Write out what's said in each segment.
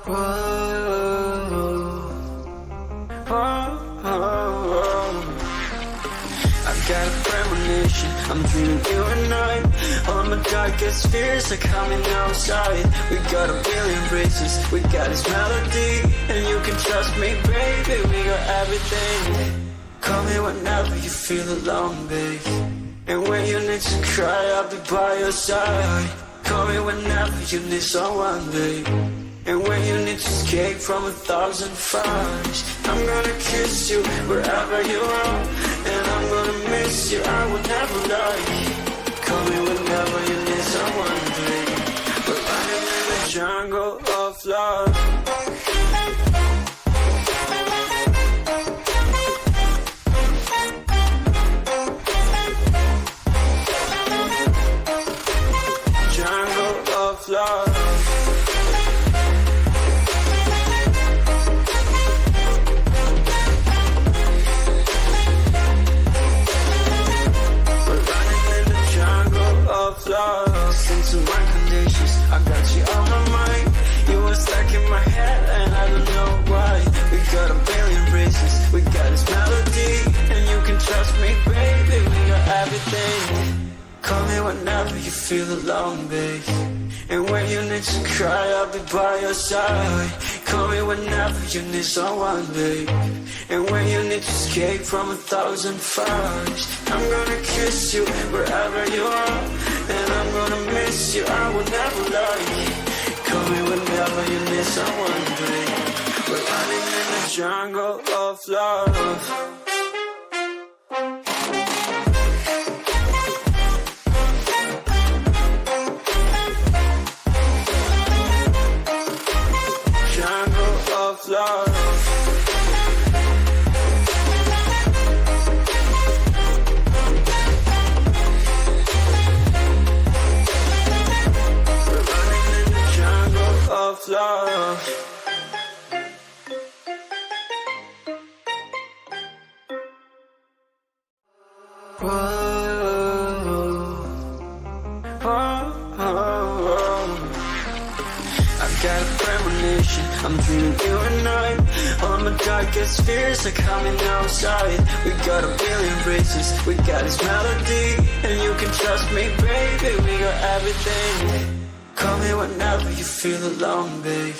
I've got a premonition, I'm dreaming you and I. All my darkest fears are coming outside. We got a billion races, we got this melody. And you can trust me, baby, we got everything. Call me whenever you feel alone, babe. And when you need to cry, I'll be by your side. Call me whenever you need someone, babe. And when you need to escape from 1,000 fires, I'm gonna kiss you wherever you are. And I'm gonna miss you, I will never lie. Call me whenever you need someone, babe. We're running in the jungle of love. Love. We're running in the jungle of love. Listen to my conditions, I got you on my mind. You were stuck in my head and I don't know why. We got a billion reasons, we got this melody. And you can trust me, baby, we got everything. Call me whenever you feel alone, babe. And when you need to cry, I'll be by your side. Call me whenever you need someone, babe. And when you need to escape from 1,000 fires, I'm gonna kiss you wherever you are. And I'm gonna miss you, I will never lie. Call me whenever you need someone, babe. We're running in the jungle of love. Love. We're running in the jungle of love. I've got a premonition, I'm dreaming you and I. All my darkest fears are coming outside. We got a billion races, we got this melody. And you can trust me, baby, we got everything. Call me whenever you feel alone, babe.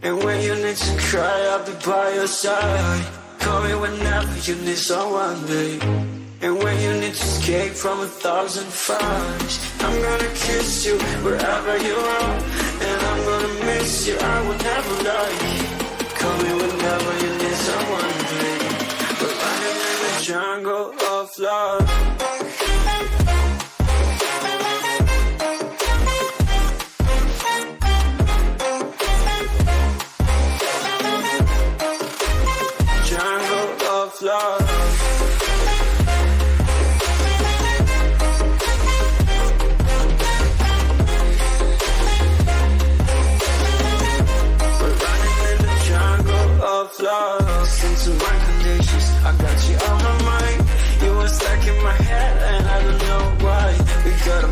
And when you need to cry, I'll be by your side. Call me whenever you need someone, babe. And when you need to escape from 1,000 fires, I'm gonna kiss you wherever you are. And I'm gonna miss you, I will never lie. Call me whenever you need someone, babe. We're running in the jungle of love. Jungle of love. Love. Listen to my conditions, I got you on my mind. You were stuck in my head and I don't know why. We got a